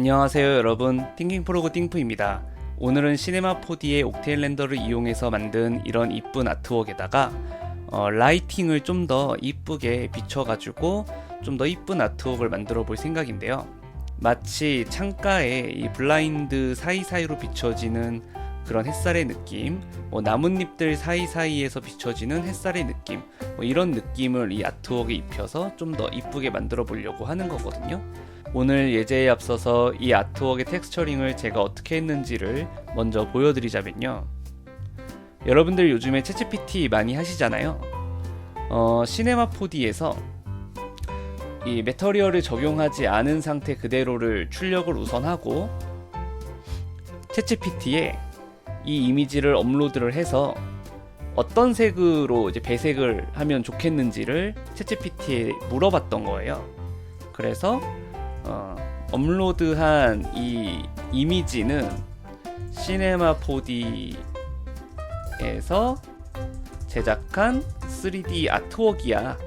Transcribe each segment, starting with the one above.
안녕하세요 여러분, 띵킹프로그 띵프입니다. 오늘은 시네마 4D의 옥테인 렌더를 이용해서 만든 이런 이쁜 아트웍에다가 라이팅을 좀 더 이쁘게 비춰가지고 좀 더 이쁜 아트웍을 만들어 볼 생각인데요. 마치 창가에 이 블라인드 사이사이로 비춰지는 그런 햇살의 느낌, 나뭇잎들 사이사이에서 비춰지는 햇살의 느낌, 이런 느낌을 이 아트웍에 입혀서 좀 더 이쁘게 만들어 보려고 하는 거거든요. 오늘 예제에 앞서서 이 아트웍의 텍스처링을 제가 어떻게 했는지를 먼저 보여드리자면요. 여러분들 요즘에 챗GPT 많이 하시잖아요. 시네마 4D에서 이 매터리얼을 적용하지 않은 상태 그대로를 출력을 우선 하고 챗GPT에 이 이미지를 업로드를 해서 어떤 색으로 이제 배색을 하면 좋겠는지를 챗GPT에 물어봤던 거예요. 그래서 업로드한 이 이미지는 시네마 4D에서 제작한 3D 아트웍이야.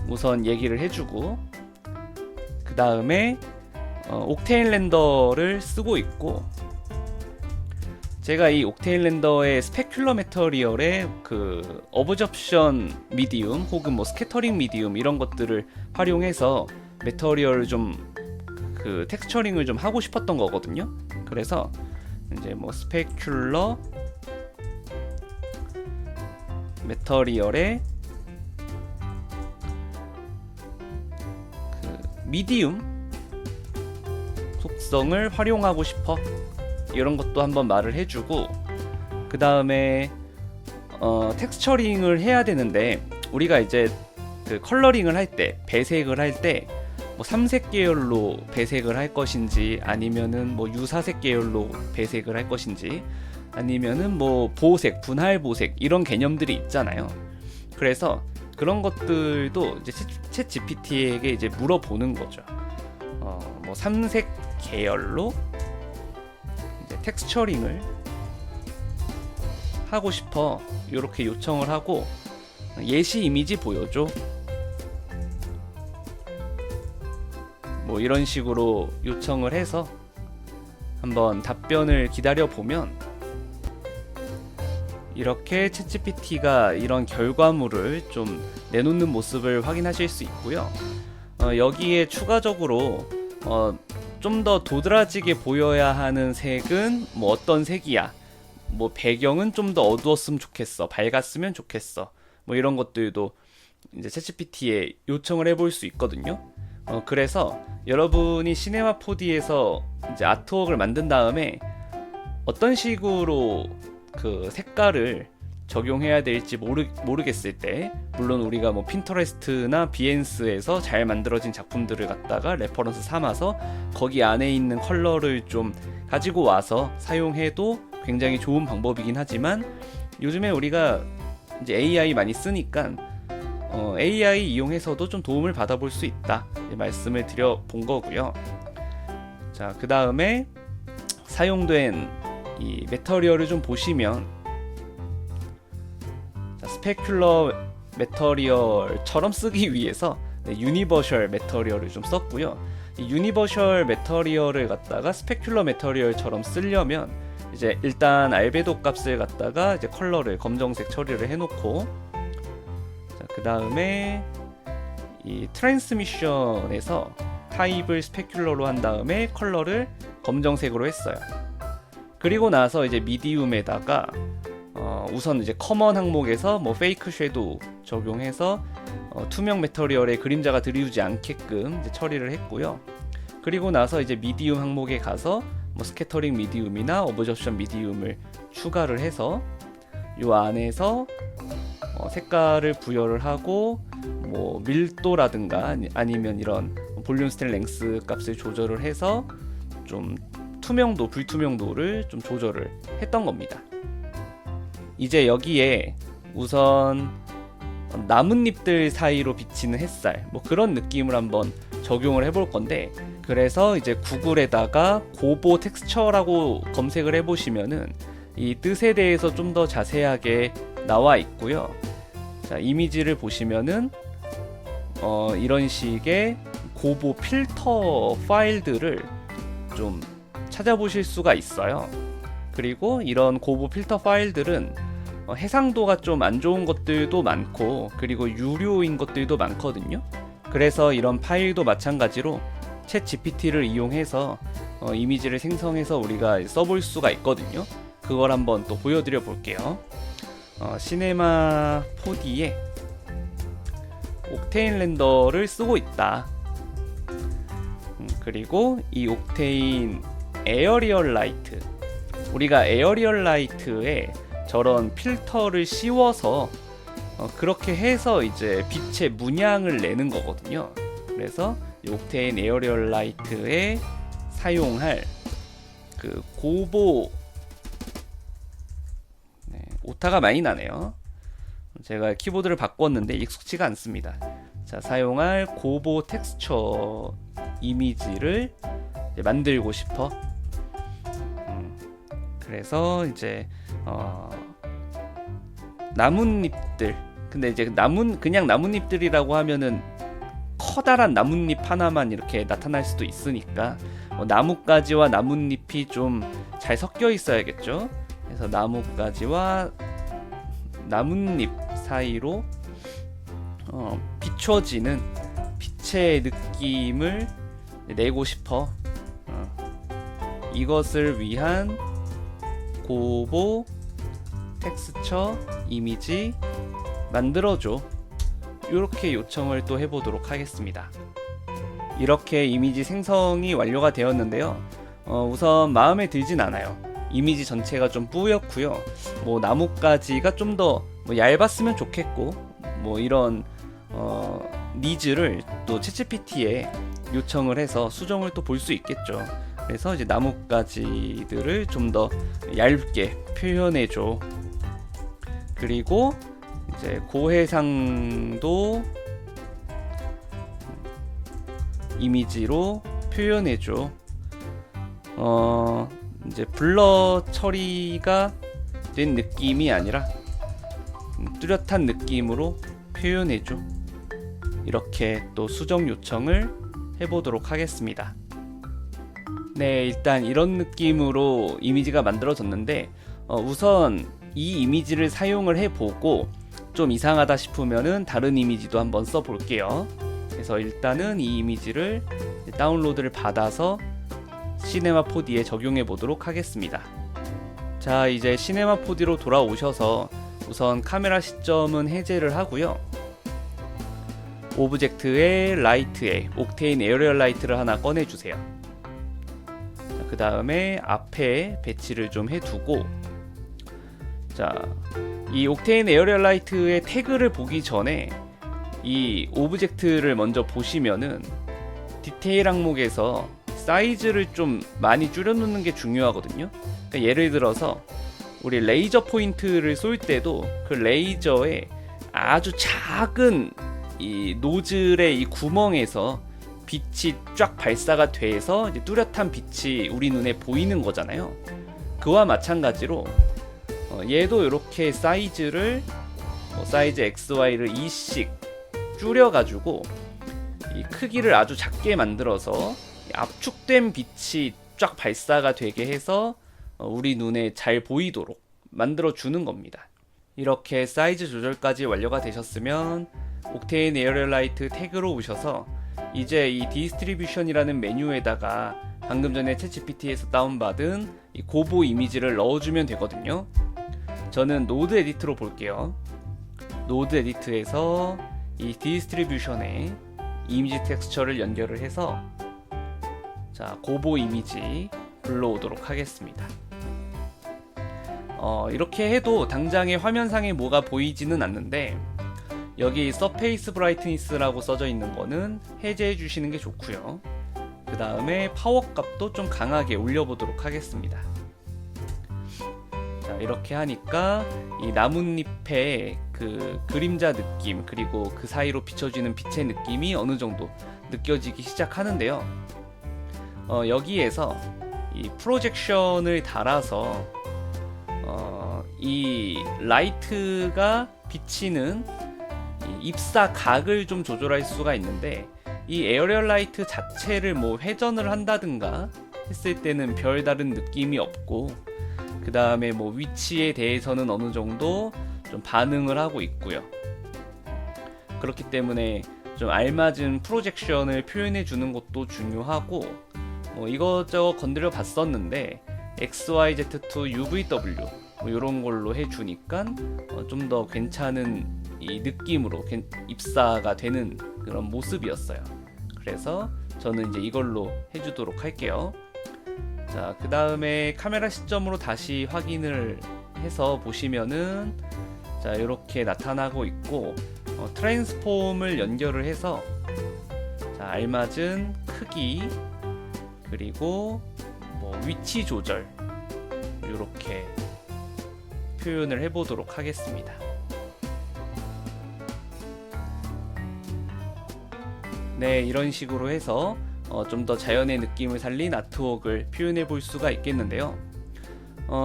우선 얘기를 해주고 그 다음에 옥테인 렌더를 쓰고 있고, 제가 이 옥테인 렌더의 스페큘러 매터리얼의 그 어브접션 미디움 혹은 스캐터링 미디움 이런 것들을 활용해서 매터리얼을 좀 그 텍스처링을 좀 하고 싶었던 거거든요. 그래서 이제 스페큘러 매터리얼의 그 미디움 속성을 활용하고 싶어, 이런 것도 한번 말을 해주고, 그 다음에 텍스처링을 해야 되는데 우리가 이제 그 컬러링을 할 때, 배색을 할 때 삼색 계열로 배색을 할 것인지 아니면은 유사색 계열로 배색을 할 것인지 아니면은 보색, 분할 보색 이런 개념들이 있잖아요. 그래서 그런 것들도 이제 챗 GPT에게 이제 물어보는 거죠. 삼색 계열로 텍스처링을 하고 싶어, 이렇게 요청을 하고 예시 이미지 보여줘, 이런 식으로 요청을 해서 한번 답변을 기다려 보면 이렇게 챗GPT가 이런 결과물을 좀 내놓는 모습을 확인하실 수 있고요. 여기에 추가적으로 좀 더 도드라지게 보여야 하는 색은 어떤 색이야, 배경은 좀 더 어두웠으면 좋겠어, 밝았으면 좋겠어, 이런 것들도 이제 챗GPT에 요청을 해볼 수 있거든요. 그래서 여러분이 시네마 4D에서 이제 아트웍을 만든 다음에 어떤 식으로 그 색깔을 적용해야 될지 모르겠을 때, 물론 우리가 핀터레스트나 비엔스에서 잘 만들어진 작품들을 갖다가 레퍼런스 삼아서 거기 안에 있는 컬러를 좀 가지고 와서 사용해도 굉장히 좋은 방법이긴 하지만, 요즘에 우리가 이제 AI 많이 쓰니까 AI 이용해서도 좀 도움을 받아볼 수 있다, 말씀을 드려본 거고요. 자, 그 다음에 사용된 이 매터리얼을 좀 보시면, 스페큘러 매터리얼처럼 쓰기 위해서 유니버셜 매터리얼을 좀 썼고요. 이 유니버셜 매터리얼을 갖다가 스페큘러 매터리얼처럼 쓰려면 이제 일단 알베도 값을 갖다가 이제 컬러를 검정색 처리를 해놓고, 그 다음에 이 트랜스미션에서 타입을 스페큘러로 한 다음에 컬러를 검정색으로 했어요. 그리고 나서 이제 미디움에다가 우선 이제 커먼 항목에서 페이크 섀도우 적용해서 투명 매터리얼에 그림자가 들이우지 않게끔 이제 처리를 했고요. 그리고 나서 이제 미디움 항목에 가서 스캐터링 미디움이나 어브접션 미디움을 추가를 해서 요 안에서 색깔을 부여를 하고 밀도라든가 아니면 이런 볼륨 스탠 랭스 값을 조절을 해서 좀 투명도, 불투명도를 좀 조절을 했던 겁니다. 이제 여기에 우선 나뭇잎들 사이로 비치는 햇살, 그런 느낌을 한번 적용을 해볼 건데, 그래서 이제 구글에다가 고보 텍스처라고 검색을 해보시면은 이 뜻에 대해서 좀 더 자세하게 나와 있고요. 자, 이미지를 보시면은 이런 식의 고보 필터 파일들을 좀 찾아보실 수가 있어요. 그리고 이런 고보 필터 파일들은 해상도가 좀 안 좋은 것들도 많고, 그리고 유료인 것들도 많거든요. 그래서 이런 파일도 마찬가지로 챗 GPT를 이용해서 이미지를 생성해서 우리가 써볼 수가 있거든요. 그걸 한번 또 보여드려 볼게요. 시네마 4D에 옥테인 렌더를 쓰고 있다. 그리고 이 옥테인 에어리얼 라이트, 우리가 에어리얼 라이트에 저런 필터를 씌워서 그렇게 해서 이제 빛의 문양을 내는 거거든요. 그래서 옥테인 에어리얼 라이트에 사용할 그 고보, 네, 오타가 많이 나네요. 제가 키보드를 바꿨는데 익숙치가 않습니다. 자, 사용할 고보 텍스처 이미지를 만들고 싶어. 그래서 이제 나뭇잎들, 근데 이제 그냥 나뭇잎들이라고 하면은 커다란 나뭇잎 하나만 이렇게 나타날 수도 있으니까 나뭇가지와 나뭇잎이 좀 잘 섞여 있어야겠죠. 그래서 나뭇가지와 나뭇잎 사이로 비춰지는 빛의 느낌을 내고 싶어. 이것을 위한 고보 텍스처 이미지 만들어줘. 이렇게 요청을 또 해보도록 하겠습니다. 이렇게 이미지 생성이 완료가 되었는데요. 우선 마음에 들진 않아요. 이미지 전체가 좀 뿌옇고요. 뭐 나뭇가지가 좀 더 얇았으면 좋겠고, 뭐 이런 니즈를 또 챗GPT에 요청을 해서 수정을 또 볼 수 있겠죠. 그래서 이제 나뭇가지들을 좀 더 얇게 표현해줘. 그리고 이제 고해상도 이미지로 표현해줘. 이제 블러 처리가 된 느낌이 아니라 뚜렷한 느낌으로 표현해줘. 이렇게 또 수정 요청을 해보도록 하겠습니다. 네, 일단 이런 느낌으로 이미지가 만들어졌는데, 우선 이 이미지를 사용을 해보고 좀 이상하다 싶으면은 다른 이미지도 한번 써볼게요. 그래서 일단은 이 이미지를 다운로드를 받아서 시네마 4D에 적용해 보도록 하겠습니다. 자, 이제 시네마 4D로 돌아오셔서 우선 카메라 시점은 해제를 하고요. 오브젝트의 라이트에 옥테인 에어리얼 라이트를 하나 꺼내주세요. 그 다음에 앞에 배치를 좀 해두고, 자, 이 옥테인 에어리얼 라이트의 태그를 보기 전에 이 오브젝트를 먼저 보시면은 디테일 항목에서 사이즈를 좀 많이 줄여놓는 게 중요하거든요. 그러니까 예를 들어서 우리 레이저 포인트를 쏠 때도 그 레이저에 아주 작은 이 노즐의 이 구멍에서 빛이 쫙 발사가 돼서 이제 뚜렷한 빛이 우리 눈에 보이는 거잖아요. 그와 마찬가지로 얘도 이렇게 사이즈를 사이즈 XY를 2씩 줄여가지고 이 크기를 아주 작게 만들어서 압축된 빛이 쫙 발사가 되게 해서 우리 눈에 잘 보이도록 만들어 주는 겁니다. 이렇게 사이즈 조절까지 완료가 되셨으면 옥테인 에어리얼 라이트 태그로 오셔서 이제 이 디스트리뷰션이라는 메뉴에다가 방금 전에 챗GPT에서 다운받은 이 고보 이미지를 넣어주면 되거든요. 저는 노드 에디트로 볼게요. 노드 에디트에서 이 디스트리뷰션에 이미지 텍스처를 연결을 해서 자, 고보 이미지 불러오도록 하겠습니다. 이렇게 해도 당장의 화면상에 뭐가 보이지는 않는데, 여기 서페이스 브라이트니스라고 써져 있는 거는 해제해 주시는 게 좋고요. 그 다음에 파워 값도 좀 강하게 올려보도록 하겠습니다. 자, 이렇게 하니까 이 나뭇잎의 그 그림자 느낌, 그리고 그 사이로 비춰지는 빛의 느낌이 어느 정도 느껴지기 시작하는데요. 여기에서 이 프로젝션을 달아서 이 라이트가 비치는 이 입사 각을 좀 조절할 수가 있는데, 이 에어리얼 라이트 자체를 뭐 회전을 한다든가 했을 때는 별다른 느낌이 없고, 그 다음에 뭐 위치에 대해서는 어느 정도 좀 반응을 하고 있고요. 그렇기 때문에 좀 알맞은 프로젝션을 표현해 주는 것도 중요하고, 뭐 이것저것 건드려 봤었는데 XYZ2 UVW 뭐 이런 걸로 해주니까 좀 더 괜찮은 이 느낌으로 입사가 되는 그런 모습이었어요. 그래서 저는 이제 이걸로 해주도록 할게요. 자, 그 다음에 카메라 시점으로 다시 확인을 해서 보시면은 자, 이렇게 나타나고 있고, 트랜스폼을 연결을 해서 자, 알맞은 크기 그리고 뭐 위치 조절 이렇게 표현을 해보도록 하겠습니다. 네, 이런 식으로 해서 좀 더 자연의 느낌을 살린 아트웍을 표현해 볼 수가 있겠는데요.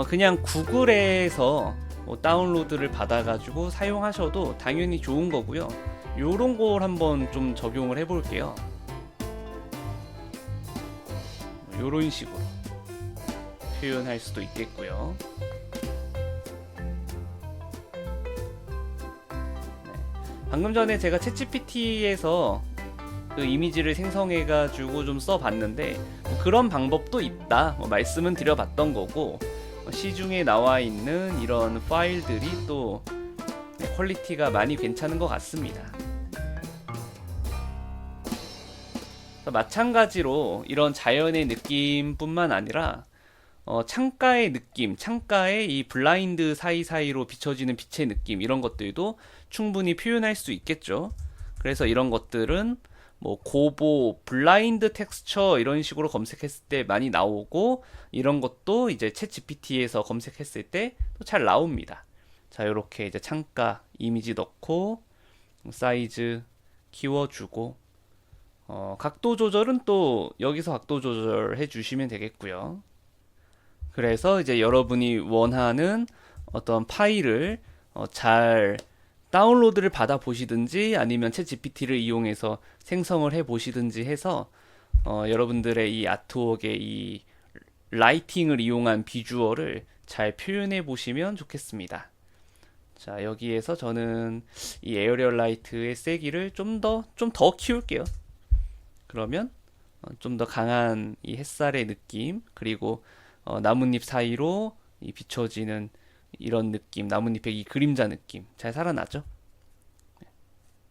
그냥 구글에서 뭐 다운로드를 받아가지고 사용하셔도 당연히 좋은 거고요. 요런 걸 한번 좀 적용을 해볼게요. 요런 식으로 표현할 수도 있겠고요. 방금 전에 제가 챗GPT에서 그 이미지를 생성해가지고 좀 써봤는데 뭐 그런 방법도 있다 뭐 말씀은 드려봤던 거고, 시중에 나와 있는 이런 파일들이 또 퀄리티가 많이 괜찮은 것 같습니다. 마찬가지로 이런 자연의 느낌뿐만 아니라 창가의 느낌, 창가의 이 블라인드 사이사이로 비춰지는 빛의 느낌, 이런 것들도 충분히 표현할 수 있겠죠. 그래서 이런 것들은 뭐 고보, 블라인드 텍스처 이런 식으로 검색했을 때 많이 나오고, 이런 것도 이제 챗 GPT에서 검색했을 때 또 잘 나옵니다. 자, 이렇게 이제 창가 이미지 넣고 사이즈 키워주고, 각도 조절은 또 여기서 각도 조절해 주시면 되겠고요. 그래서 이제 여러분이 원하는 어떤 파일을 잘 다운로드를 받아 보시든지 아니면 챗 GPT를 이용해서 생성을 해 보시든지 해서 여러분들의 이 아트웍의 이 라이팅을 이용한 비주얼을 잘 표현해 보시면 좋겠습니다. 자, 여기에서 저는 이 에어리얼 라이트의 세기를 좀 더 키울게요. 그러면 좀 더 강한 이 햇살의 느낌, 그리고 나뭇잎 사이로 이 비춰지는 이런 느낌, 나뭇잎의 이 그림자 느낌 잘 살아나죠.